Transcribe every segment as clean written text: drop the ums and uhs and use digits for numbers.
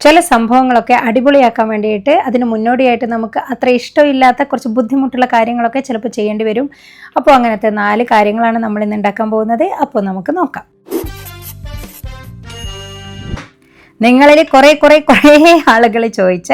ചില സംഭവങ്ങളൊക്കെ അടിപൊളിയാക്കാൻ വേണ്ടിയിട്ട് അതിന് മുന്നോടിയായിട്ട് നമുക്ക് അത്ര ഇഷ്ടമില്ലാത്ത കുറച്ച് ബുദ്ധിമുട്ടുള്ള കാര്യങ്ങളൊക്കെ ചിലപ്പോൾ ചെയ്യേണ്ടി വരും. അപ്പോൾ അങ്ങനത്തെ 4 കാര്യങ്ങളാണ് നമ്മൾ ഇന്ന് ഉണ്ടാക്കാൻ പോകുന്നത്. അപ്പോൾ നമുക്ക് നോക്കാം. നിങ്ങളിൽ കുറേ ആളുകൾ ചോദിച്ച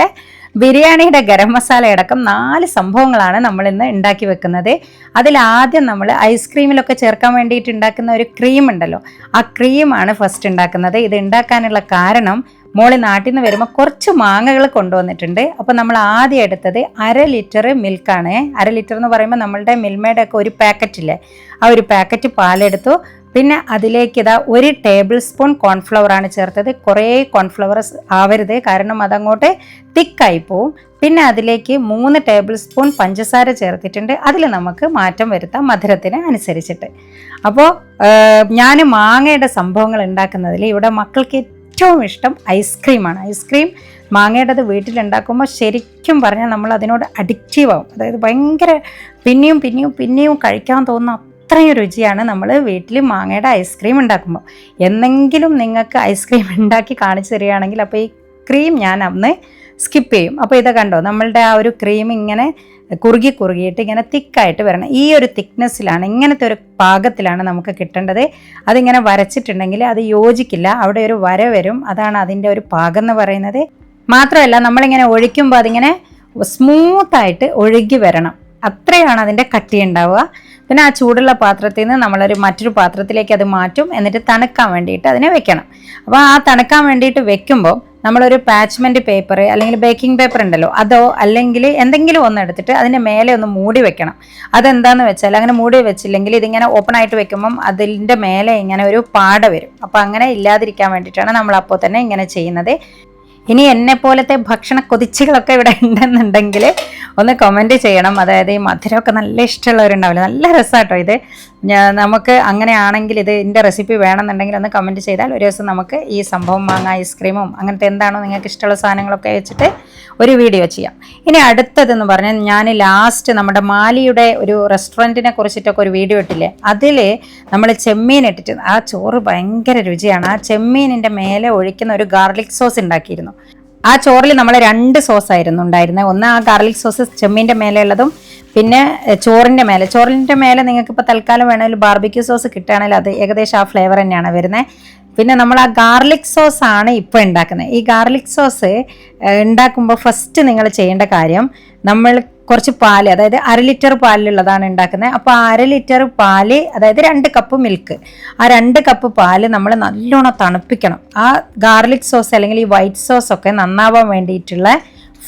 ബിരിയാണിയുടെ ഗരം മസാല അടക്കം 4 സംഭവങ്ങളാണ് നമ്മൾ ഇന്ന് ഉണ്ടാക്കി വെക്കുന്നത്. അതിലാദ്യം നമ്മൾ ഐസ്ക്രീമിലൊക്കെ ചേർക്കാൻ വേണ്ടിയിട്ട് ഉണ്ടാക്കുന്ന ഒരു ക്രീം ഉണ്ടല്ലോ, ആ ക്രീമാണ് ഫസ്റ്റ് ഉണ്ടാക്കുന്നത്. ഇത് ഉണ്ടാക്കാനുള്ള കാരണം മോളി നാട്ടിൽ നിന്ന് വരുമ്പോൾ കുറച്ച് മാങ്ങകൾ കൊണ്ടുവന്നിട്ടുണ്ട്. അപ്പോൾ നമ്മൾ ആദ്യം എടുത്തത് 1/2 ലിറ്റർ മിൽക്കാണ്. 1/2 ലിറ്റർ എന്ന് പറയുമ്പോൾ നമ്മളുടെ മിൽമയുടെ ഒക്കെ ഒരു പാക്കറ്റില്ലേ, ആ ഒരു പാക്കറ്റ് പാലെടുത്തു. പിന്നെ അതിലേക്ക് ഇതാ 1 ടേബിൾ സ്പൂൺ കോൺഫ്ലവർ ആണ് ചേർത്തത്. കുറേ കോൺഫ്ലവർ ആവരുത്, കാരണം അതങ്ങോട്ട് തിക്കായി പോവും. പിന്നെ അതിലേക്ക് 3 ടേബിൾ സ്പൂൺ പഞ്ചസാര ചേർത്തിട്ടുണ്ട്. അതിൽ നമുക്ക് മാറ്റം വരുത്താം മധുരത്തിന് അനുസരിച്ചിട്ട്. അപ്പോൾ ഞാൻ മാങ്ങയുടെ സംഭവങ്ങൾ ഉണ്ടാക്കുന്നതിൽ ഇവിടെ മക്കൾക്ക് ഏറ്റവും ഇഷ്ടം ഐസ്ക്രീമാണ്. ഐസ്ക്രീം മാങ്ങയുടേത് വീട്ടിലുണ്ടാക്കുമ്പോൾ ശരിക്കും പറഞ്ഞാൽ നമ്മൾ അതിനോട് അഡിക്റ്റീവ് ആവും. അതായത് ഭയങ്കര പിന്നെയും കഴിക്കാൻ തോന്നുന്ന അത്രയും രുചിയാണ് നമ്മൾ വീട്ടിൽ മാങ്ങയുടെ ഐസ്ക്രീം ഉണ്ടാക്കുമ്പോൾ. എന്നെങ്കിലും നിങ്ങൾക്ക് ഐസ്ക്രീം ഉണ്ടാക്കി കാണിച്ചു തരികയാണെങ്കിൽ അപ്പോൾ ഈ ക്രീം ഞാൻ അന്ന് സ്കിപ്പ് ചെയ്യും. അപ്പോൾ ഇത് കണ്ടോ, നമ്മളുടെ ആ ഒരു ക്രീം ഇങ്ങനെ കുറുകിയിട്ട് ഇങ്ങനെ തിക്കായിട്ട് വരണം. ഈ ഒരു തിക്നെസ്സിലാണ്, ഇങ്ങനത്തെ ഒരു പാകത്തിലാണ് നമുക്ക് കിട്ടേണ്ടത്. അതിങ്ങനെ വരച്ചിട്ടുണ്ടെങ്കിൽ അത് യോജിക്കില്ല, അവിടെ ഒരു വര വരും. അതാണ് അതിൻ്റെ ഒരു പാകം എന്ന് പറയുന്നത്. മാത്രമല്ല നമ്മളിങ്ങനെ ഒഴിക്കുമ്പോൾ അതിങ്ങനെ സ്മൂത്തായിട്ട് ഒഴുകി വരണം, അത്രയാണ് അതിൻ്റെ കട്ടി ഉണ്ടാവുക. പിന്നെ ആ ചൂടുള്ള പാത്രത്തിൽ നിന്ന് നമ്മളൊരു മറ്റൊരു പാത്രത്തിലേക്ക് അത് മാറ്റും. എന്നിട്ട് തണുക്കാൻ വേണ്ടിയിട്ട് അതിനെ വെക്കണം. അപ്പോൾ ആ തണുക്കാൻ വേണ്ടിയിട്ട് വെക്കുമ്പോൾ നമ്മളൊരു പാച്ച്മെൻറ്റ് പേപ്പർ അല്ലെങ്കിൽ ബേക്കിംഗ് പേപ്പർ ഉണ്ടല്ലോ, അതോ അല്ലെങ്കിൽ എന്തെങ്കിലും ഒന്ന് എടുത്തിട്ട് അതിൻ്റെ മേലെ ഒന്ന് മൂടി വെക്കണം. അതെന്താണെന്ന് വെച്ചാൽ അങ്ങനെ മൂടി വെച്ചില്ലെങ്കിൽ ഇതിങ്ങനെ ഓപ്പൺ ആയിട്ട് വെക്കുമ്പം അതിൻ്റെ മേലെ ഇങ്ങനെ ഒരു പാട വരും. അപ്പോൾ അങ്ങനെ ഇല്ലാതിരിക്കാൻ വേണ്ടിയിട്ടാണ് നമ്മൾ അപ്പോൾ തന്നെ ഇങ്ങനെ ചെയ്യുന്നത്. ഇനി എന്നെ പോലത്തെ ഭക്ഷണ കൊതിച്ചുകളൊക്കെ ഇവിടെ ഉണ്ടെന്നുണ്ടെങ്കിൽ ഒന്ന് കമൻറ്റ് ചെയ്യണം. അതായത് ഈ മധുരമൊക്കെ നല്ല ഇഷ്ടമുള്ളവരുണ്ടാവില്ല, നല്ല രസമാട്ടോ ഇത്. നമുക്ക് അങ്ങനെയാണെങ്കിൽ ഇതിൻ്റെ റെസിപ്പി വേണമെന്നുണ്ടെങ്കിൽ ഒന്ന് കമൻറ്റ് ചെയ്താൽ ഒരു ദിവസം നമുക്ക് ഈ സംഭവം മാങ്ങ ഐസ്ക്രീമും അങ്ങനത്തെ എന്താണോ നിങ്ങൾക്ക് ഇഷ്ടമുള്ള സാധനങ്ങളൊക്കെ വെച്ചിട്ട് ഒരു വീഡിയോ ചെയ്യാം. ഇനി അടുത്തതെന്ന് പറഞ്ഞാൽ ഞാൻ ലാസ്റ്റ് നമ്മുടെ മാലിയുടെ ഒരു റെസ്റ്റോറൻറ്റിനെ കുറിച്ചിട്ടൊക്കെ ഒരു വീഡിയോ ഇട്ടില്ലേ, അതിൽ നമ്മൾ ചെമ്മീൻ ഇട്ടിട്ട് ആ ചോറ് ഭയങ്കര രുചിയാണ്. ആ ചെമ്മീനിൻ്റെ മേലെ ഒഴിക്കുന്ന ഒരു ഗാർലിക് സോസ് ഉണ്ടാക്കിയിരുന്നു. ആ ചോറിൽ നമ്മൾ 2 സോസായിരുന്നു ഉണ്ടായിരുന്നത്. ഒന്ന് ആ ഗാർലിക് സോസ് ചെമ്മീൻ്റെ മേലെ ഉള്ളതും, പിന്നെ ചോറിൻ്റെ മേലെ നിങ്ങൾക്ക് ഇപ്പോൾ തൽക്കാലം വേണമെങ്കിൽ ബാർബിക്യൂ സോസ് കിട്ടുകയാണെങ്കിൽ അത് ഏകദേശം ആ ഫ്ലേവർ തന്നെയാണ് വരുന്നത്. പിന്നെ നമ്മൾ ആ ഗാർലിക് സോസ് ആണ് ഇപ്പോൾ ഉണ്ടാക്കുന്നത്. ഈ ഗാർലിക് സോസ് ഉണ്ടാക്കുമ്പോൾ ഫസ്റ്റ് നിങ്ങൾ ചെയ്യേണ്ട കാര്യം, നമ്മൾ കുറച്ച് പാല്, അതായത് 1/2 ലിറ്റർ പാലിലുള്ളതാണ് ഉണ്ടാക്കുന്നത്. അപ്പോൾ ആ 1/2 ലിറ്റർ പാല്, അതായത് 2 കപ്പ് മിൽക്ക്, ആ 2 കപ്പ് പാല് നമ്മൾ നല്ലോണം തണുപ്പിക്കണം. ആ ഗാർലിക് സോസ് അല്ലെങ്കിൽ ഈ വൈറ്റ് സോസ് ഒക്കെ നന്നാവാൻ വേണ്ടിയിട്ടുള്ള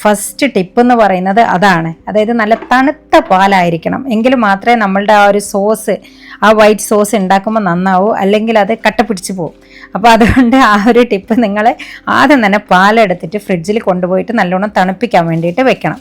ഫസ്റ്റ് ടിപ്പ് എന്ന് പറയുന്നത് അതാണ്. അതായത് നല്ല തണുത്ത പാലായിരിക്കണം, എങ്കിൽ മാത്രമേ നമ്മളുടെ ആ ഒരു സോസ്, ആ വൈറ്റ് സോസ് ഉണ്ടാക്കുമ്പോൾ നന്നാവൂ, അല്ലെങ്കിൽ അത് കട്ട പിടിച്ച് പോകും. അപ്പോൾ അതുകൊണ്ട് ആ ഒരു ടിപ്പ് നിങ്ങൾ ആദ്യം തന്നെ പാലെടുത്തിട്ട് ഫ്രിഡ്ജിൽ കൊണ്ടുപോയിട്ട് നല്ലോണം തണുപ്പിക്കാൻ വേണ്ടിയിട്ട് വെക്കണം.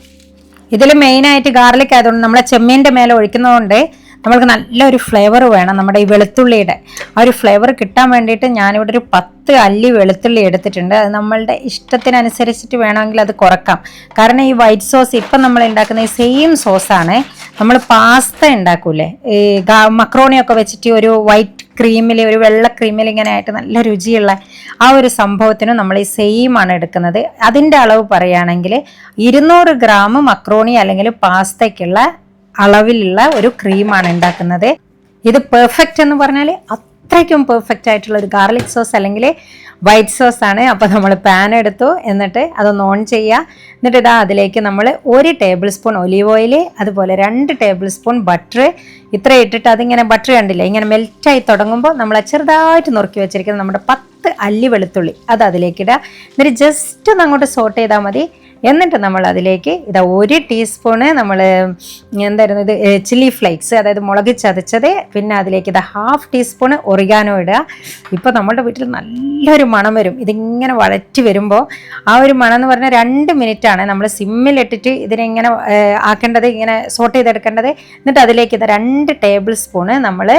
ഇതിൽ മെയിനായിട്ട് ഗാർലിക് ആയതുകൊണ്ട് നമ്മളെ ചെമ്മീൻ്റെ മേലെ ഒഴിക്കുന്നതുകൊണ്ട് നമ്മൾക്ക് നല്ലൊരു ഫ്ലേവർ വേണം. നമ്മുടെ ഈ വെളുത്തുള്ളിയുടെ ആ ഒരു ഫ്ലേവർ കിട്ടാൻ വേണ്ടിയിട്ട് ഞാനിവിടെ ഒരു 10 അല്ലി വെളുത്തുള്ളി എടുത്തിട്ടുണ്ട്. അത് നമ്മളുടെ ഇഷ്ടത്തിനനുസരിച്ചിട്ട് വേണമെങ്കിൽ അത് കുറക്കാം. കാരണം ഈ വൈറ്റ് സോസ് ഇപ്പം നമ്മൾ ഉണ്ടാക്കുന്ന ഈ സെയിം സോസാണ് നമ്മൾ പാസ്ത ഉണ്ടാക്കൂലേ, ഈ മക്രോണിയൊക്കെ വെച്ചിട്ട് ഒരു വൈറ്റ് ക്രീമിൽ, ഒരു വെള്ള ക്രീമിൽ ഇങ്ങനെ ആയിട്ട് നല്ല രുചിയുള്ള ആ ഒരു സംഭവത്തിനും നമ്മൾ ഈ സെയിം ആണ് എടുക്കുന്നത്. അതിൻ്റെ അളവ് പറയുകയാണെങ്കിൽ 200 ഗ്രാം മക്രോണി അല്ലെങ്കിൽ പാസ്തയ്ക്കുള്ള അളവിലുള്ള ഒരു ക്രീമാണ് ഉണ്ടാക്കുന്നത്. ഇത് പെർഫെക്റ്റ് എന്ന് പറഞ്ഞാൽ അത്രയ്ക്കും പെർഫെക്റ്റ് ആയിട്ടുള്ള ഒരു ഗാർലിക് സോസ് അല്ലെങ്കിൽ വൈറ്റ് സോസ് ആണ്. അപ്പോൾ നമ്മൾ പാൻ എടുത്തു, എന്നിട്ട് അതൊന്ന് ഓൺ ചെയ്യുക. എന്നിട്ട് ഇതാ അതിലേക്ക് നമ്മൾ 1 ടേബിൾ സ്പൂൺ ഒലീവ് ഓയിൽ, അതുപോലെ 2 ടേബിൾ സ്പൂൺ ബട്ടർ, ഇത്ര ഇട്ടിട്ട് അതിങ്ങനെ ബട്ടർ കണ്ടില്ലേ ഇങ്ങനെ മെൽറ്റായി തുടങ്ങുമ്പോൾ നമ്മൾ ചെറുതായിട്ട് നുറുക്കി വെച്ചിരിക്കുന്ന നമ്മുടെ 10 അല്ലി വെളുത്തുള്ളി അത് അതിലേക്ക് ഇടുക. എന്നിട്ട് ജസ്റ്റ് ഒന്ന് അങ്ങോട്ട് സോട്ട് ചെയ്താൽ മതി. എന്നിട്ട് നമ്മൾ അതിലേക്ക് ഇതാ 1 ടീസ്പൂണ് നമ്മൾ എന്തായിരുന്നു ഇത് ചില്ലി ഫ്ലേക്സ്, അതായത് മുളക് ചതച്ചത്, പിന്നെ അതിലേക്ക് ഇതാ 1/2 ടീസ്പൂണ് ഒറിഗാനോ ഇടുക. ഇപ്പോൾ നമ്മുടെ വീട്ടിൽ നല്ലൊരു മണം വരും. ഇതിങ്ങനെ വഴറ്റി വരുമ്പോൾ ആ ഒരു മണം എന്ന് പറഞ്ഞാൽ 2 മിനിറ്റാണ് നമ്മൾ സിമ്മിലിട്ടിട്ട് ഇതിനെ ആക്കേണ്ടത്, ഇങ്ങനെ സോട്ട് ചെയ്തെടുക്കേണ്ടത്. എന്നിട്ട് അതിലേക്ക് ഇതാ 2 ടേബിൾ സ്പൂണ് നമ്മൾ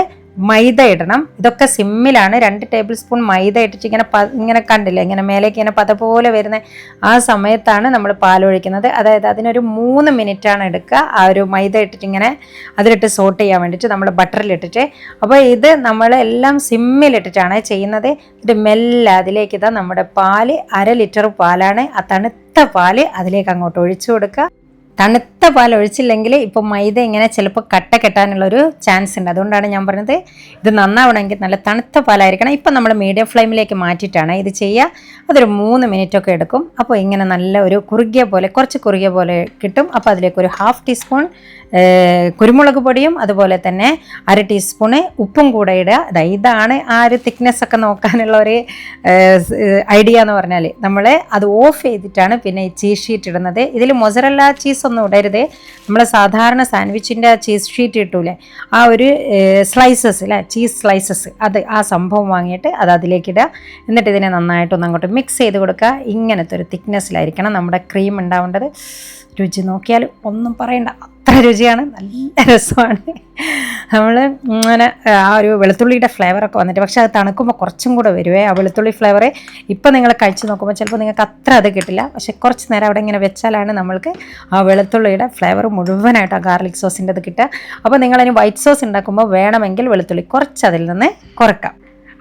മൈദ ഇടണം. ഇതൊക്കെ സിമ്മിലാണ്. 2 ടേബിൾ സ്പൂൺ മൈദ ഇട്ടിട്ട് ഇങ്ങനെ കണ്ടില്ല, ഇങ്ങനെ മേലേക്ക് ഇങ്ങനെ പത പോലെ വരുന്ന ആ സമയത്താണ് നമ്മൾ പാലൊഴിക്കുന്നത്. അതായത് അതിനൊരു 3 മിനിറ്റാണ് എടുക്കുക. ആ ഒരു മൈദ ഇട്ടിട്ട് ഇങ്ങനെ അതിലിട്ട് സോട്ട് ചെയ്യാൻ വേണ്ടിയിട്ട് നമ്മൾ ബട്ടറിലിട്ടിട്ട്. അപ്പോൾ ഇത് നമ്മളെല്ലാം സിമ്മിലിട്ടിട്ടാണ് ചെയ്യുന്നത്. ഇത് മെല്ലെ അതിലേക്ക് നമ്മുടെ പാല് 1/2 ലിറ്റർ പാലാണ്. ആ തണുത്ത പാല് അതിലേക്ക് അങ്ങോട്ട് ഒഴിച്ചു കൊടുക്കുക. തണുത്ത പാൽ ഒഴിച്ചില്ലെങ്കിൽ ഇപ്പോൾ മൈദ ഇങ്ങനെ ചിലപ്പോൾ കട്ട കെട്ടാനുള്ളൊരു ചാൻസ് ഉണ്ട്. അതുകൊണ്ടാണ് ഞാൻ പറഞ്ഞത് ഇത് നന്നാവണമെങ്കിൽ നല്ല തണുത്ത പാലായിരിക്കണം. ഇപ്പം നമ്മൾ മീഡിയം ഫ്ലെയിമിലേക്ക് മാറ്റിയിട്ടാണ് ഇത് ചെയ്യുക. അതൊരു 3 മിനിറ്റൊക്കെ എടുക്കും. അപ്പോൾ ഇങ്ങനെ നല്ല ഒരു കുറച്ച് കുറുകിയ പോലെ കിട്ടും. അപ്പോൾ അതിലേക്ക് ഒരു 1/2 ടീസ്പൂൺ കുരുമുളക് പൊടിയും അതുപോലെ തന്നെ 1/2 ടീസ്പൂണ് ഉപ്പും കൂടെ ഇടുക. ഇതാണ് ആ ഒരു തിക്നെസ് ഒക്കെ നോക്കാനുള്ള ഒരു ഐഡിയ എന്ന് പറഞ്ഞാൽ നമ്മൾ അത് ഓഫ് ചെയ്തിട്ടാണ് പിന്നെ ഈ ചീസ് ഷീറ്റ് ഇടുന്നത്. ഇതിൽ മൊസറല്ല ചീസ് ഒന്നും ഇടരുത്. നമ്മൾ സാധാരണ സാൻഡ്വിച്ചിൻ്റെ ചീസ് ഷീറ്റ് കിട്ടൂലേ, ആ ഒരു സ്ലൈസസ് അല്ലേ, ചീസ് സ്ലൈസസ്, അത് ആ സംഭവം വാങ്ങിയിട്ട് അത് അതിലേക്ക് ഇടുക. എന്നിട്ട് ഇതിനെ നന്നായിട്ടൊന്ന് അങ്ങോട്ട് മിക്സ് ചെയ്ത് കൊടുക്കുക. ഇങ്ങനത്തെ ഒരു തിക്നെസ്സിലായിരിക്കണം നമ്മുടെ ക്രീം ഉണ്ടാവേണ്ടത്. രുചി നോക്കിയാൽ ഒന്നും പറയണ്ട, അത്ര രുചിയാണ്, നല്ല രസമാണ്. നമ്മൾ ഇങ്ങനെ ആ ഒരു വെളുത്തുള്ളിയുടെ ഫ്ലേവറൊക്കെ വന്നിട്ട്, പക്ഷെ അത് തണുക്കുമ്പോൾ കുറച്ചും കൂടെ വരുവേ ആ വെളുത്തുള്ളി ഫ്ലേവർ. ഇപ്പം നിങ്ങൾ കഴിച്ച് നോക്കുമ്പോൾ ചിലപ്പോൾ നിങ്ങൾക്ക് അത്ര അത് കിട്ടില്ല, പക്ഷെ കുറച്ച് നേരം അവിടെ ഇങ്ങനെ വെച്ചാലാണ് നമ്മൾക്ക് ആ വെളുത്തുള്ളിയുടെ ഫ്ലേവർ മുഴുവനായിട്ട് ആ ഗാർലിക് സോസിൻ്റെ അത് കിട്ടുക. അപ്പോൾ നിങ്ങളതിന് വൈറ്റ് സോസ് ഉണ്ടാക്കുമ്പോൾ വേണമെങ്കിൽ വെളുത്തുള്ളി കുറച്ച് അതിൽ നിന്ന് കുറക്കാം.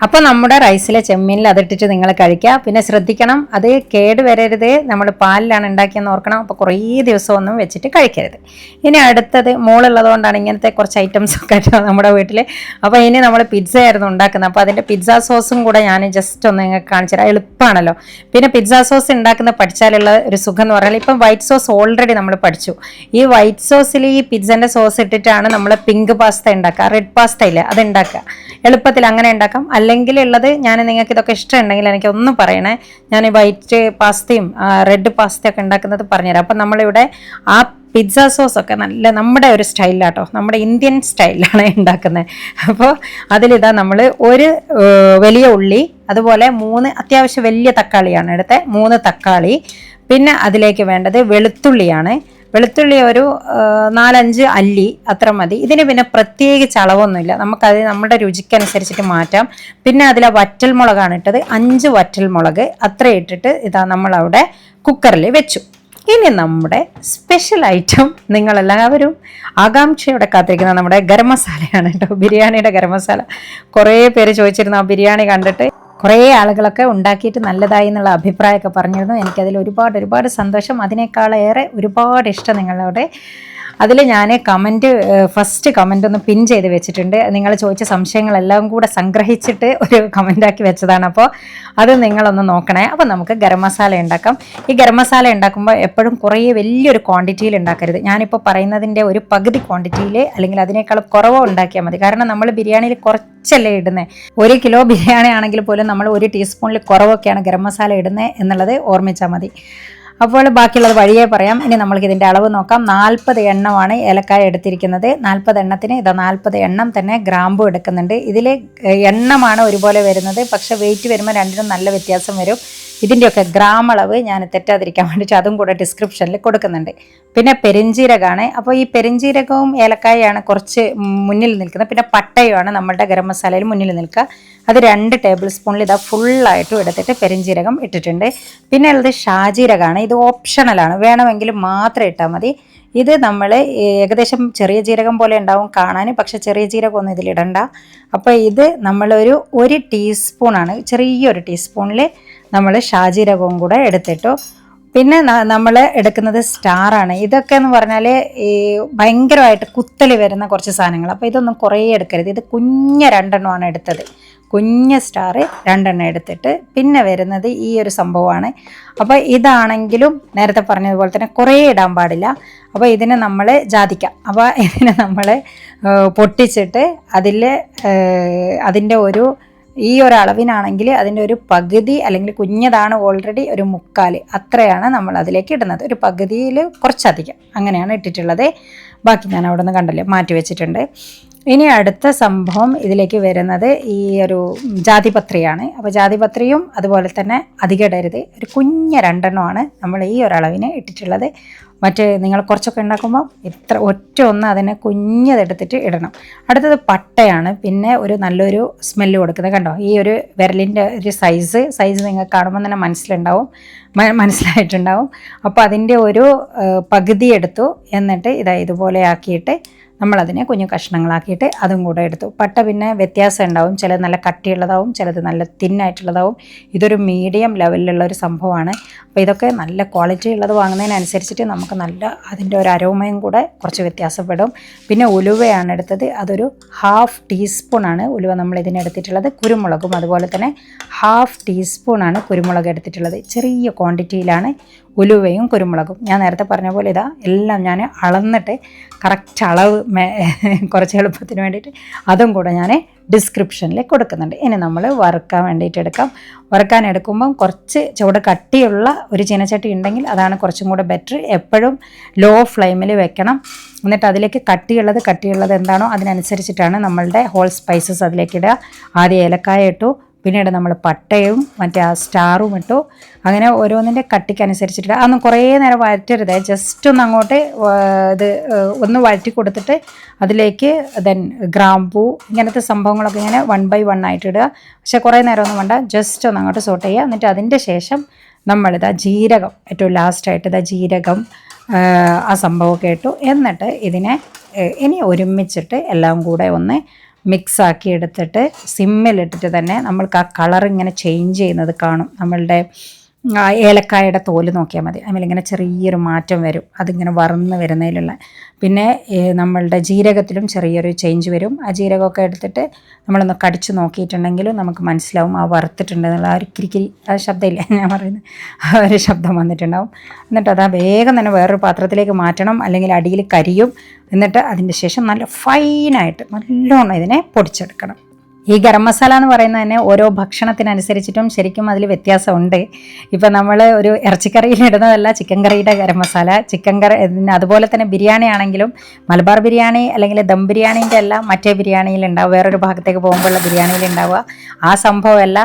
അപ്പോൾ നമ്മുടെ റൈസിലെ ചെമ്മീനിൽ അതിട്ടിട്ട് നിങ്ങൾ കഴിക്കുക. പിന്നെ ശ്രദ്ധിക്കണം, അത് കേട് വരരുത്. നമ്മൾ പാലിലാണ് ഉണ്ടാക്കിയെന്ന് ഓർക്കണം. അപ്പോൾ കുറേ ദിവസമൊന്നും വെച്ചിട്ട് കഴിക്കരുത്. ഇനി അടുത്തത് മോളുള്ളത് കൊണ്ടാണ് ഇങ്ങനത്തെ കുറച്ച് ഐറ്റംസ് ഒക്കെ നമ്മുടെ വീട്ടിൽ. അപ്പോൾ ഇനി നമ്മൾ പിസ്സ ആയിരുന്നു ഉണ്ടാക്കുന്നത്. അപ്പോൾ അതിൻ്റെ പിസ്സ സോസും കൂടെ ഞാൻ ജസ്റ്റ് ഒന്ന് നിങ്ങൾക്ക് കാണിച്ചു തരാം. എളുപ്പമാണല്ലോ. പിന്നെ പിസ്സ സോസ് ഉണ്ടാക്കുന്ന പഠിച്ചാലുള്ള ഒരു സുഖം എന്ന് പറഞ്ഞാൽ, ഇപ്പം വൈറ്റ് സോസ് ഓൾറെഡി നമ്മൾ പഠിച്ചു. ഈ വൈറ്റ് സോസിൽ ഈ പിസ്സൻ്റെ സോസ് ഇട്ടിട്ടാണ് നമ്മൾ പിങ്ക് പാസ്ത ഉണ്ടാക്കുക, റെഡ് പാസ്ത ഇല്ല അത് ഉണ്ടാക്കുക. എളുപ്പത്തിൽ അങ്ങനെ ഉണ്ടാക്കാം. അല്ലെങ്കിൽ ഉള്ളത്, ഞാൻ നിങ്ങൾക്ക് ഇതൊക്കെ ഇഷ്ടമുണ്ടെങ്കിൽ എനിക്ക് ഒന്ന് പറയണേ, ഞാൻ വൈറ്റ് പാസ്തയും റെഡ് പാസ്തയൊക്കെ ഉണ്ടാക്കുന്നത് പറഞ്ഞുതരാം. അപ്പം നമ്മളിവിടെ ആ പിസ്സ സോസൊക്കെ നല്ല നമ്മുടെ ഒരു സ്റ്റൈലിലാട്ടോ, നമ്മുടെ ഇന്ത്യൻ സ്റ്റൈലിലാണ് ഉണ്ടാക്കുന്നത്. അപ്പോൾ അതിലിതാ നമ്മൾ ഒരു വലിയ ഉള്ളി, അതുപോലെ 3 അത്യാവശ്യം വലിയ തക്കാളിയാണ് എടുത്തത്, 3 തക്കാളി. പിന്നെ അതിലേക്ക് വേണ്ടത് വെളുത്തുള്ളിയാണ്. വെളുത്തുള്ളി ഒരു 4-5 അല്ലി അത്ര മതി. ഇതിന് പിന്നെ പ്രത്യേകിച്ച് അളവൊന്നുമില്ല, നമുക്കത് നമ്മുടെ രുചിക്കനുസരിച്ചിട്ട് മാറ്റാം. പിന്നെ അതിലെ വറ്റൽമുളകാണ് ഇട്ടത്, 5 വറ്റൽമുളക് അത്ര ഇട്ടിട്ട് ഇതാ നമ്മളവിടെ കുക്കറിൽ വെച്ചു. ഇനി നമ്മുടെ സ്പെഷ്യൽ ഐറ്റം നിങ്ങളെല്ലാവരും ആകാംക്ഷയോടെ കാത്തിരിക്കുന്ന നമ്മുടെ ഗരം മസാലയാണ് കേട്ടോ, ബിരിയാണിയുടെ ഗരം മസാല. കുറേ പേര് ചോദിച്ചിരുന്നു ആ ബിരിയാണി കണ്ടിട്ട്. കുറേ ആളുകളൊക്കെ ഉണ്ടാക്കിയിട്ട് നല്ലതായി എന്നുള്ള അഭിപ്രായമൊക്കെ പറഞ്ഞിരുന്നു. എനിക്കതിൽ ഒരുപാട് സന്തോഷം. അതിനേക്കാളേറെ ഒരുപാട് ഇഷ്ടം നിങ്ങളോട്. അതിൽ ഞാൻ ഫസ്റ്റ് കമൻ്റ് ഒന്ന് പിൻ ചെയ്ത് വെച്ചിട്ടുണ്ട്. നിങ്ങൾ ചോദിച്ച സംശയങ്ങളെല്ലാം കൂടെ സംഗ്രഹിച്ചിട്ട് ഒരു കമൻ്റാക്കി വെച്ചതാണ്. അപ്പോൾ അത് നിങ്ങളൊന്ന് നോക്കണേ. അപ്പോൾ നമുക്ക് ഗരം മസാല ഉണ്ടാക്കാം. ഈ ഗരം മസാല ഉണ്ടാക്കുമ്പോൾ എപ്പോഴും കുറേ വലിയൊരു ക്വാണ്ടിറ്റിയിൽ ഉണ്ടാക്കരുത്. ഞാനിപ്പോൾ പറയുന്നതിൻ്റെ ഒരു പകുതി ക്വാണ്ടിറ്റിയിൽ അല്ലെങ്കിൽ അതിനേക്കാൾ കുറവോ ഉണ്ടാക്കിയാൽ മതി. കാരണം നമ്മൾ ബിരിയാണിയിൽ കുറച്ചല്ലേ ഇടുന്നത്. 1 കിലോ ബിരിയാണി ആണെങ്കിൽ പോലും നമ്മൾ 1 ടീസ്പൂണിൽ കുറവൊക്കെയാണ് ഗരം മസാല ഇടുന്നത് എന്നുള്ളത് ഓർമ്മിച്ചാൽ മതി. അപ്പോൾ ബാക്കിയുള്ളത് വഴിയേ പറയാം. ഇനി നമ്മൾക്ക് ഇതിൻ്റെ അളവ് നോക്കാം. 40 എണ്ണമാണ് ഏലക്കായ എടുത്തിരിക്കുന്നത്. 40 എണ്ണത്തിന് ഇതാ 40 എണ്ണം തന്നെ ഗ്രാമ്പു എടുക്കുന്നുണ്ട്. ഇതിൽ എണ്ണമാണ് ഒരുപോലെ വരുന്നത്, പക്ഷേ വെയിറ്റ് വരുമ്പോൾ രണ്ടിനും നല്ല വ്യത്യാസം വരും. ഇതിൻ്റെയൊക്കെ ഗ്രാം അളവ് ഞാൻ തെറ്റാതിരിക്കാൻ വേണ്ടിയിട്ട് അതും കൂടെ ഡിസ്ക്രിപ്ഷനിൽ കൊടുക്കുന്നുണ്ട്. പിന്നെ പെരിഞ്ജീരകമാണ്. അപ്പോൾ ഈ പെരിഞ്ജീരകവും ഏലക്കായാണ് കുറച്ച് മുന്നിൽ നിൽക്കുന്നത്. പിന്നെ പട്ടയുമാണ് നമ്മളുടെ ഗരം മസാലയിൽ മുന്നിൽ നിൽക്കുക. അത് 2 ടേബിൾ സ്പൂണിൽ ഇതാ ഫുള്ളായിട്ടും എടുത്തിട്ട് പെരിഞ്ജീരകം ഇട്ടിട്ടുണ്ട്. പിന്നെ ഉള്ളത് ഷാജീരകമാണ്. ഇത് ഓപ്ഷണലാണ്, വേണമെങ്കിൽ മാത്രം ഇട്ടാൽ മതി. ഇത് നമ്മൾ ഏകദേശം ചെറിയ ജീരകം പോലെ ഉണ്ടാവും കാണാൻ, പക്ഷെ ചെറിയ ജീരകമൊന്നും ഇതിലിടണ്ട. അപ്പോൾ ഇത് നമ്മളൊരു 1 ടീസ്പൂണാണ്, ചെറിയൊരു ടീസ്പൂണിൽ നമ്മൾ ഷാജീരകവും കൂടെ എടുത്തിട്ടു. പിന്നെ നമ്മൾ എടുക്കുന്നത് സ്റ്റാറാണ്. ഇതൊക്കെ എന്ന് പറഞ്ഞാൽ ഈ ഭയങ്കരമായിട്ട് കുത്തൽ വരുന്ന കുറച്ച് സാധനങ്ങൾ. അപ്പോൾ ഇതൊന്നും കുറേ എടുക്കരുത്. ഇത് കുഞ്ഞ 2 എണ്ണമാണ് എടുത്തത്, കുഞ്ഞ സ്റ്റാർ 2 എണ്ണം എടുത്തിട്ട്. പിന്നെ വരുന്നത് ഈ ഒരു സംഭവമാണ്. അപ്പോൾ ഇതാണെങ്കിലും നേരത്തെ പറഞ്ഞതുപോലെ തന്നെ കുറേ ഇടാൻ പാടില്ല. അപ്പോൾ ഇതിനെ നമ്മൾ ജാതിക്കാം. അപ്പോൾ ഇതിനെ നമ്മൾ പൊട്ടിച്ചിട്ട് അതിൻ്റെ ഒരു ഈ ഒരു അളവിനാണെങ്കിൽ അതിൻ്റെ ഒരു പകുതി, അല്ലെങ്കിൽ കുഞ്ഞതാണ് ഓൾറെഡി ഒരു 1/4, അത്രയാണ് നമ്മൾ അതിലേക്ക് ഇടുന്നത്. ഒരു പകുതിയിൽ കുറച്ചധികം അങ്ങനെയാണ് ഇട്ടിട്ടുള്ളത്. ബാക്കി ഞാൻ അവിടെ നിന്ന് കണ്ടല്ലോ മാറ്റി വെച്ചിട്ടുണ്ട്. ഇനി അടുത്ത സംഭവം ഇതിലേക്ക് വരുന്നത് ഈ ഒരു ജാതിപത്രിയാണ്. അപ്പോൾ ജാതിപത്രിയും അതുപോലെ തന്നെ അധികം ഇടരുത്, ഒരു കുഞ്ഞ 2 നമ്മൾ ഈ ഒരളവിന് ഇട്ടിട്ടുള്ളത്. മറ്റേ നിങ്ങൾ കുറച്ചൊക്കെ ഉണ്ടാക്കുമ്പോൾ ഇത്ര ഒന്ന് അതിനെ കുഞ്ഞതെടുത്തിട്ട് ഇടണം. അടുത്തത് പട്ടയാണ്. പിന്നെ ഒരു നല്ലൊരു സ്മെല്ല് കൊടുക്കുന്നത് കണ്ടോ, ഈ ഒരു വിരലിൻ്റെ ഒരു സൈസ് നിങ്ങൾക്ക് കാണുമ്പോൾ തന്നെ മനസ്സിലായിട്ടുണ്ടാവും. അപ്പോൾ അതിൻ്റെ ഒരു പകുതി എടുത്തു, എന്നിട്ട് ഇതുപോലെ ആക്കിയിട്ട് നമ്മളതിനെ കുഞ്ഞു കഷ്ണങ്ങളാക്കിയിട്ട് അതും കൂടെ എടുത്തു. പട്ട പിന്നെ വ്യത്യാസം ഉണ്ടാവും, ചിലത് നല്ല കട്ടിയുള്ളതാവും, ചിലത് നല്ല തിന്നായിട്ടുള്ളതാവും. ഇതൊരു മീഡിയം ലെവലിലുള്ള ഒരു സംഭവമാണ്. അപ്പോൾ ഇതൊക്കെ നല്ല ക്വാളിറ്റി ഉള്ളത് വാങ്ങുന്നതിനനുസരിച്ചിട്ട് നമുക്ക് നല്ല അതിൻ്റെ ഒരു അരോമയും കൂടെ കുറച്ച് വ്യത്യാസപ്പെടും. പിന്നെ ഉലുവയാണ് എടുത്തത്, അതൊരു 1/2 ടീസ്പൂണാണ് ഉലുവ നമ്മൾ ഇതിനെടുത്തിട്ടുള്ളത്. കുരുമുളകും അതുപോലെ തന്നെ 1/2 ടീസ്പൂണാണ് കുരുമുളക് എടുത്തിട്ടുള്ളത്. ചെറിയ ക്വാണ്ടിറ്റിയിലാണ് ഉലുവയും കുരുമുളകും. ഞാൻ നേരത്തെ പറഞ്ഞ പോലെ എല്ലാം ഞാൻ അളന്നിട്ട് കറക്റ്റ് അളവ് കുറച്ച് എളുപ്പത്തിന് വേണ്ടിയിട്ട് അതും കൂടെ ഞാൻ ഡിസ്ക്രിപ്ഷനിൽ കൊടുക്കുന്നുണ്ട്. ഇനി നമ്മൾ വറുക്കാൻ വേണ്ടിയിട്ട് വറുക്കാൻ എടുക്കുമ്പം കുറച്ച് ചുവട് കട്ടിയുള്ള ഒരു ചീനച്ചട്ടി ഉണ്ടെങ്കിൽ അതാണ് കുറച്ചും കൂടെ ബെറ്റർ. എപ്പോഴും ലോ ഫ്ലെയിമിൽ വെക്കണം. എന്നിട്ട് അതിലേക്ക് കട്ടിയുള്ളത് എന്താണോ അതിനനുസരിച്ചിട്ടാണ് നമ്മളുടെ ഹോൾ സ്പൈസസ് അതിലേക്ക് ഇടുക. ആദ്യം ഏലക്കായ ഇട്ടു, പിന്നീട് നമ്മൾ പട്ടയും മറ്റേ ആ സ്റ്റാറും ഇട്ടു. അങ്ങനെ ഓരോന്നിൻ്റെ കട്ടിക്കനുസരിച്ചിട്ട് അതൊന്നും കുറേ നേരം വഴറ്റരുത്, ജസ്റ്റ് ഒന്ന് അങ്ങോട്ട് ഒന്ന് വഴറ്റി കൊടുത്തിട്ട് അതിലേക്ക് ഗ്രാമ്പൂ ഇങ്ങനത്തെ സംഭവങ്ങളൊക്കെ ഇങ്ങനെ 1 by 1 ആയിട്ട് ഇടുക. പക്ഷെ കുറേ നേരമൊന്നും വേണ്ട, ജസ്റ്റ് ഒന്ന് അങ്ങോട്ട് സോട്ട് ചെയ്യുക. എന്നിട്ട് അതിൻ്റെ ശേഷം ജീരകം ഏറ്റവും ലാസ്റ്റായിട്ട് ജീരകം ആ സംഭവമൊക്കെ ഇട്ടു. എന്നിട്ട് ഇതിനെ ഇനി ഒരുമിച്ചിട്ട് എല്ലാം കൂടെ ഒന്ന് മിക്സാക്കി എടുത്തിട്ട് സിമ്മിലിട്ടിട്ട് തന്നെ നമ്മൾക്ക് ആ കളർ ഇങ്ങനെ ചേഞ്ച് ചെയ്യുന്നത് കാണും. നമ്മളുടെ ഏലക്കായുടെ തോല് നോക്കിയാൽ മതി, അതിൽ ഇങ്ങനെ ചെറിയൊരു മാറ്റം വരും, അതിങ്ങനെ വറന്ന് വരുന്നതിലുള്ള. പിന്നെ നമ്മളുടെ ജീരകത്തിലും ചെറിയൊരു ചേഞ്ച് വരും. ആ ജീരകമൊക്കെ എടുത്തിട്ട് നമ്മളൊന്ന് കടിച്ച് നോക്കിയിട്ടുണ്ടെങ്കിൽ നമുക്ക് മനസ്സിലാവും ആ വറുത്തിട്ടുണ്ടെന്നുള്ള ആ ഒരു കിരിക്കിരി ആ ശബ്ദമില്ല ഞാൻ പറയുന്നത്, ആ ഒരു ശബ്ദം വന്നിട്ടുണ്ടാവും. എന്നിട്ട് അത് വേഗം തന്നെ വേറൊരു പാത്രത്തിലേക്ക് മാറ്റണം, അല്ലെങ്കിൽ അടിയിൽ കരിയും. എന്നിട്ട് അതിൻ്റെ ശേഷം നല്ല ഫൈനായിട്ട് നല്ലോണം ഇതിനെ പൊടിച്ചെടുക്കണം. ഈ ഗരം മസാല എന്ന് പറയുന്നത് തന്നെ ഓരോ ഭക്ഷണത്തിനനുസരിച്ചിട്ടും ശരിക്കും അതിൽ വ്യത്യാസമുണ്ട്. ഇപ്പം നമ്മൾ ഒരു ഇറച്ചിക്കറിയിൽ ഇടുന്നതല്ല ചിക്കൻ കറിയുടെ ഗരം മസാല, ചിക്കൻ കറി അതുപോലെ തന്നെ ബിരിയാണി ആണെങ്കിലും മലബാർ ബിരിയാണി അല്ലെങ്കിൽ ദം ബിരിയാണീൻ്റെ എല്ലാം മറ്റേ ബിരിയാണിയിൽ ഉണ്ടാവും, വേറൊരു ഭാഗത്തേക്ക് പോകുമ്പോഴുള്ള ബിരിയാണിയിൽ ഉണ്ടാവുക ആ സംഭവമല്ല.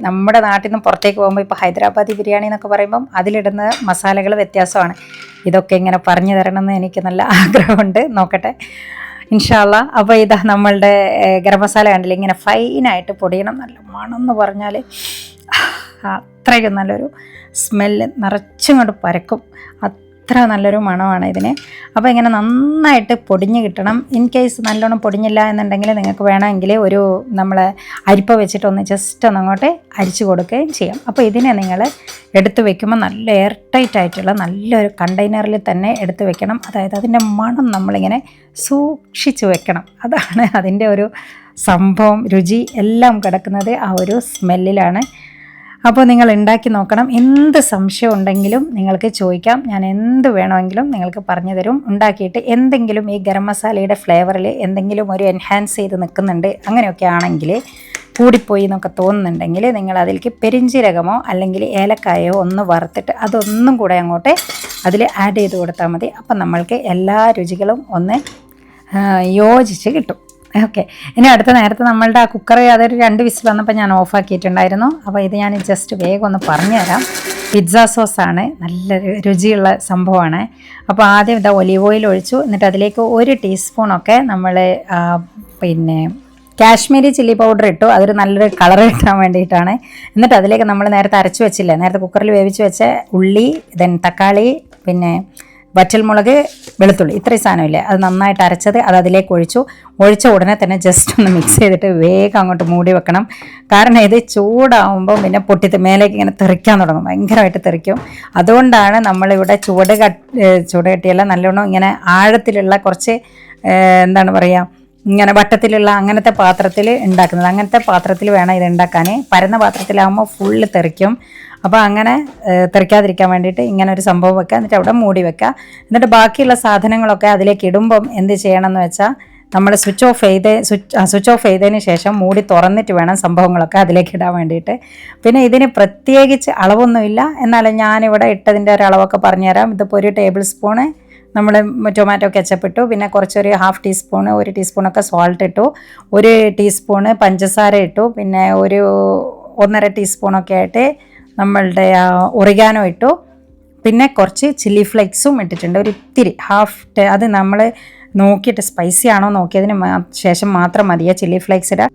നമ്മുടെ നാട്ടിൽ നിന്ന് പുറത്തേക്ക് പോകുമ്പോൾ ഇപ്പോൾ ഹൈദരാബാദി ബിരിയാണി എന്നൊക്കെ പറയുമ്പം അതിലിടുന്ന മസാലകൾ വ്യത്യാസമാണ്. ഇതൊക്കെ ഇങ്ങനെ പറഞ്ഞു തരണമെന്ന് എനിക്ക് നല്ല ആഗ്രഹമുണ്ട്, നോക്കട്ടെ ഇൻഷാ അല്ലാ. അപ്പോൾ നമ്മളുടെ ഗരം മസാല കണ്ടില്ല ഇങ്ങനെ ഫൈനായിട്ട് പൊടിയണം. നല്ല മണം എന്ന് പറഞ്ഞാൽ അത്രയ്ക്കും നല്ലൊരു സ്മെല്ല് നിറച്ചും കൊണ്ട് പരക്കും, അത്ര നല്ലൊരു മണമാണ് ഇതിന്. അപ്പോൾ ഇങ്ങനെ നന്നായിട്ട് പൊടിഞ്ഞ് കിട്ടണം. ഇൻ കേസ് നല്ലോണം പൊടിഞ്ഞില്ല എന്നുണ്ടെങ്കിൽ നിങ്ങൾക്ക് വേണമെങ്കിൽ ഒരു നമ്മളെ അരിപ്പ വെച്ചിട്ടൊന്ന് ജസ്റ്റ് ഒന്ന് അങ്ങോട്ട് അരിച്ചു കൊടുക്കുകയും ചെയ്യാം. അപ്പോൾ ഇതിനെ നിങ്ങൾ എടുത്ത് വെക്കുമ്പോൾ നല്ല എയർ ടൈറ്റ് ആയിട്ടുള്ള നല്ലൊരു കണ്ടെയ്നറിൽ തന്നെ എടുത്ത് വെക്കണം. അതായത് അതിൻ്റെ മണം നമ്മളിങ്ങനെ സൂക്ഷിച്ച് വെക്കണം. അതാണ് അതിൻ്റെ ഒരു സംഭവം, രുചി എല്ലാം കിടക്കുന്നത് ആ ഒരു സ്മെല്ലിലാണ്. അപ്പോൾ നിങ്ങൾ ഉണ്ടാക്കി നോക്കണം. എന്ത് സംശയം ഉണ്ടെങ്കിലും നിങ്ങൾക്ക് ചോദിക്കാം, ഞാൻ എന്ത് വേണമെങ്കിലും നിങ്ങൾക്ക് പറഞ്ഞു തരും. ഉണ്ടാക്കിയിട്ട് എന്തെങ്കിലും ഈ ഗരം മസാലയുടെ ഫ്ലേവറിൽ എന്തെങ്കിലും ഒരു എൻഹാൻസ് ചെയ്ത് നിൽക്കുന്നുണ്ട്, അങ്ങനെയൊക്കെ ആണെങ്കിൽ കൂടിപ്പോയി എന്നൊക്കെ തോന്നുന്നുണ്ടെങ്കിൽ നിങ്ങൾ അതിലേക്ക് പെരിഞ്ചീരകമോ അല്ലെങ്കിൽ ഏലക്കായോ ഒന്ന് വറുത്തിട്ട് അതൊന്നും കൂടെ അങ്ങോട്ട് അതിൽ ആഡ് ചെയ്ത് കൊടുത്താൽ മതി. അപ്പം നമ്മൾക്ക് എല്ലാ രുചികളും ഒന്ന് യോജിച്ച് കിട്ടും. ഓക്കെ, ഇനി നേരത്തെ നമ്മളുടെ ആ കുക്കർ അതൊരു 2 വിസിൽ വന്നപ്പോൾ ഞാൻ ഓഫാക്കിയിട്ടുണ്ടായിരുന്നു. അപ്പോൾ ഇത് ഞാൻ ജസ്റ്റ് വേഗം ഒന്ന് പറഞ്ഞു തരാം. പിസ്സ സോസാണ്, നല്ല രുചിയുള്ള സംഭവമാണ്. അപ്പോൾ ആദ്യം ഒലീവ് ഓയിൽ ഒഴിച്ചു, എന്നിട്ട് അതിലേക്ക് 1 ടീസ്പൂണൊക്കെ നമ്മൾ പിന്നെ കാശ്മീരി ചില്ലി പൗഡർ ഇട്ടു. അതൊരു നല്ലൊരു കളർ കിട്ടാൻ വേണ്ടിയിട്ടാണ്. എന്നിട്ട് അതിലേക്ക് നമ്മൾ നേരത്തെ അരച്ച് വെച്ചില്ലേ, നേരത്തെ കുക്കറിൽ വേവിച്ച് വെച്ച ഉള്ളി, തക്കാളി, പിന്നെ വറ്റൽമുളക്, വെളുത്തുള്ളി, ഇത്രയും സാധനമില്ലേ അത് നന്നായിട്ട് അരച്ചത് അത് അതിലേക്ക് ഒഴിച്ച ഉടനെ തന്നെ ജസ്റ്റ് ഒന്ന് മിക്സ് ചെയ്തിട്ട് വേഗം അങ്ങോട്ട് മൂടി വെക്കണം. കാരണം ഇത് ചൂടാവുമ്പോൾ പിന്നെ മേലേക്ക് ഇങ്ങനെ തെറിക്കാൻ തുടങ്ങും, ഭയങ്കരമായിട്ട് തെറിക്കും. അതുകൊണ്ടാണ് നമ്മളിവിടെ ചൂട് കെട്ടിയല്ല നല്ലോണം ഇങ്ങനെ ആഴത്തിലുള്ള കുറച്ച് എന്താണ് പറയുക, ഇങ്ങനെ വട്ടത്തിലുള്ള അങ്ങനത്തെ പാത്രത്തിൽ ഉണ്ടാക്കുന്നത്. അങ്ങനത്തെ പാത്രത്തിൽ വേണം ഇത് ഉണ്ടാക്കാൻ. പരന്ന പാത്രത്തിലാകുമ്പോൾ ഫുള്ള് തെറിക്കും. അപ്പോൾ അങ്ങനെ തെറിക്കാതിരിക്കാൻ വേണ്ടിയിട്ട് ഇങ്ങനെ ഒരു സംഭവം വെക്കുക, എന്നിട്ട് അവിടെ മൂടി വെക്കുക. എന്നിട്ട് ബാക്കിയുള്ള സാധനങ്ങളൊക്കെ അതിലേക്ക് ഇടുമ്പം എന്ത് ചെയ്യണം എന്ന് വെച്ചാൽ നമ്മൾ സ്വിച്ച് ഓഫ് ചെയ്തതിന് ശേഷം മൂടി തുറന്നിട്ട് വേണം സംഭവങ്ങളൊക്കെ അതിലേക്ക് ഇടാൻ വേണ്ടിയിട്ട്. പിന്നെ ഇതിന് പ്രത്യേകിച്ച് അളവൊന്നുമില്ല, എന്നാലും ഞാനിവിടെ ഇട്ടതിൻ്റെ ഒരു അളവൊക്കെ പറഞ്ഞുതരാം. ഇതിപ്പോൾ 1 ടേബിൾ സ്പൂണ് നമ്മൾ ടൊമാറ്റോ കെച്ചപ്പ് ഇട്ടു, പിന്നെ കുറച്ചൊരു 1/2 ടീസ്പൂണ് 1 ടീസ്പൂണൊക്കെ സോൾട്ട് ഇട്ടു, 1 ടീസ്പൂണ് പഞ്ചസാര ഇട്ടു, പിന്നെ ഒരു 1.5 ടീസ്പൂണൊക്കെ ആയിട്ട് നമ്മളുടെ ഒറിഗാനോ ഇട്ടു, പിന്നെ കുറച്ച് ചില്ലി ഫ്ലേക്സും ഇട്ടിട്ടുണ്ട്, ഒരു ഇത്തിരി അത് നമ്മൾ നോക്കിയിട്ട് സ്പൈസി ആണോ നോക്കിയതിന് ശേഷം മാത്രം മതിയെ ചില്ലി ഫ്ലേക്സ് ഇടുക.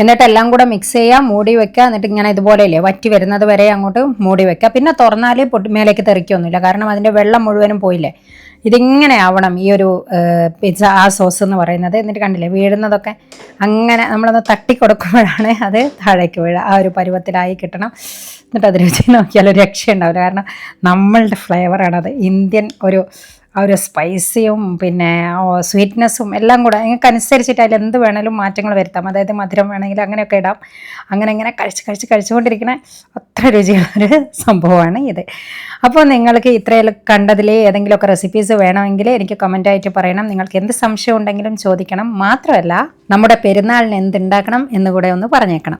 എന്നിട്ട് എല്ലാം കൂടെ മിക്സ് ചെയ്യുക, മൂടി വെക്കുക. എന്നിട്ട് ഇങ്ങനെ ഇതുപോലെയല്ലേ വറ്റി വരുന്നത് വരെ അങ്ങോട്ട് മൂടി വെക്കുക. പിന്നെ തുറന്നാൽ മേലേക്ക് തെറിക്കൊന്നുമില്ല, കാരണം അതിൻ്റെ വെള്ളം മുഴുവനും പോയില്ലേ. ഇതിങ്ങനെ ആവണം ഈ ഒരു പിസ്സ സോസ് എന്ന് പറയുന്നത്. എന്നിട്ട് കണ്ടില്ലേ വീഴുന്നതൊക്കെ, അങ്ങനെ നമ്മളൊന്ന് തട്ടിക്കൊടുക്കുമ്പോഴാണ് അത് താഴേക്ക് വീഴുക. ആ ഒരു പരുവത്തിലായി കിട്ടണം. എന്നിട്ട് അത് രുചി നോക്കിയാൽ ഒരു രക്ഷയുണ്ടാവില്ല, കാരണം നമ്മളുടെ ഫ്ലേവറാണത്. ഇന്ത്യൻ ആ ഒരു സ്പൈസിയും പിന്നെ സ്വീറ്റ്നെസ്സും എല്ലാം കൂടെ നിങ്ങൾക്ക് അനുസരിച്ചിട്ട് അതിൽ എന്ത് വേണമെങ്കിലും മാറ്റങ്ങൾ വരുത്താം. അതായത് മധുരം വേണമെങ്കിൽ അങ്ങനെയൊക്കെ ഇടാം. അങ്ങനെ കഴിച്ചുകൊണ്ടിരിക്കുന്ന അത്ര രുചിയുള്ളൊരു സംഭവമാണ് ഇത്. അപ്പോൾ നിങ്ങൾക്ക് ഇത്രയും കണ്ടതിൽ ഏതെങ്കിലുമൊക്കെ റെസിപ്പീസ് വേണമെങ്കിൽ എനിക്ക് കമൻറ്റായിട്ട് പറയണം. നിങ്ങൾക്ക് എന്ത് സംശയം ഉണ്ടെങ്കിലും ചോദിക്കണം. മാത്രമല്ല നമ്മുടെ പെരുന്നാളിന് എന്തുണ്ടാക്കണം എന്നുകൂടെ ഒന്ന് പറഞ്ഞേക്കണം.